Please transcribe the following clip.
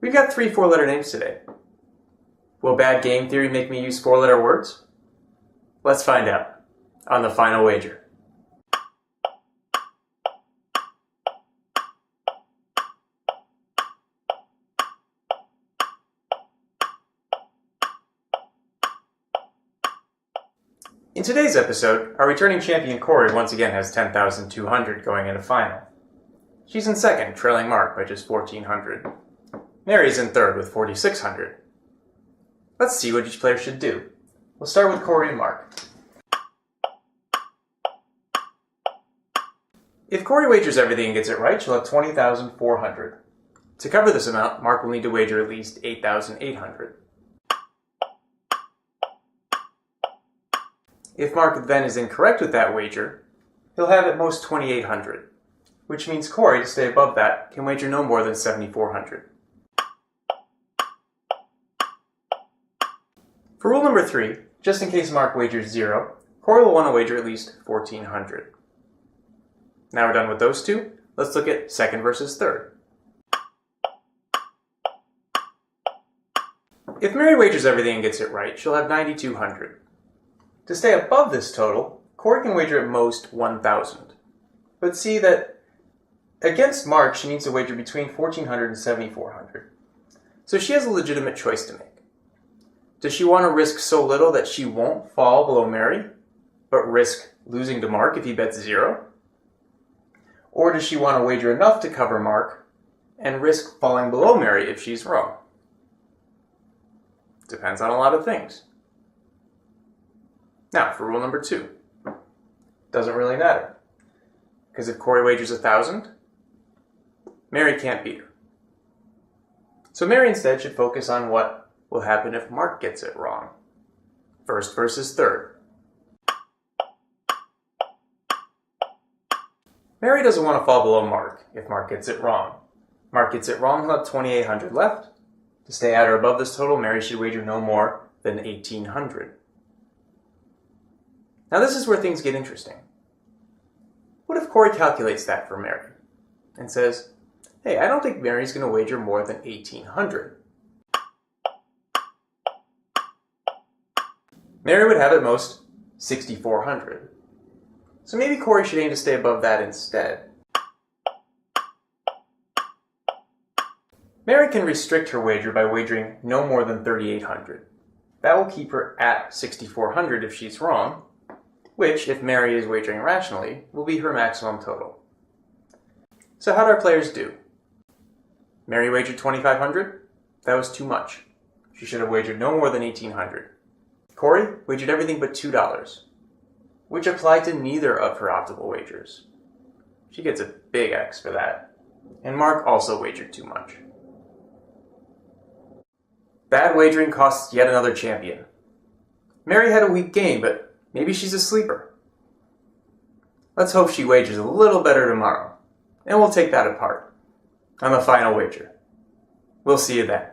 We've got 3 4-letter names today. Will bad game theory make me use 4-letter words? Let's find out on the Final Wager. In today's episode, our returning champion Cori once again has 10,200 going into final. She's in second, trailing Marc by just 1,400. Mary's in third with 4,600. Let's see what each player should do. We'll start with Cori and Marc. If Cori wagers everything and gets it right, she'll have 20,400. To cover this amount, Marc will need to wager at least 8,800. If Marc then is incorrect with that wager, he'll have at most 2,800, which means Cori, to stay above that, can wager no more than 7,400. For rule number 3, just in case Marc wagers 0, Cori will want to wager at least 1,400. Now we're done with those two, let's look at second versus third. If Mary wagers everything and gets it right, she'll have 9,200. To stay above this total, Cori can wager at most 1,000. But see that against Marc, she needs to wager between 1,400 and 7,400. So she has a legitimate choice to make. Does she want to risk so little that she won't fall below Mary, but risk losing to Marc if he bets 0? Or does she want to wager enough to cover Marc and risk falling below Mary if she's wrong? Depends on a lot of things. Now, for rule number 2. Doesn't really matter. Because if Cori wagers 1,000, Mary can't beat her. So Mary instead should focus on what will happen if Marc gets it wrong. First versus third. Mary doesn't want to fall below Marc if Marc gets it wrong. Marc gets it wrong, he'll have 2,800 left. To stay at or above this total, Mary should wager no more than 1,800. Now this is where things get interesting. What if Cori calculates that for Mary and says, hey, I don't think Mary's going to wager more than 1,800. Mary would have at most 6,400. So maybe Cori should aim to stay above that instead. Mary can restrict her wager by wagering no more than 3,800. That will keep her at 6,400 if she's wrong, which, if Mary is wagering rationally, will be her maximum total. So how do our players do? Mary wagered 2,500? That was too much. She should have wagered no more than 1,800. Cori wagered everything but $2, which applied to neither of her optimal wagers. She gets a big X for that. And Marc also wagered too much. Bad wagering costs yet another champion. Mary had a weak game, but maybe she's a sleeper. Let's hope she wagers a little better tomorrow, and we'll take that apart on the Final Wager. We'll see you then.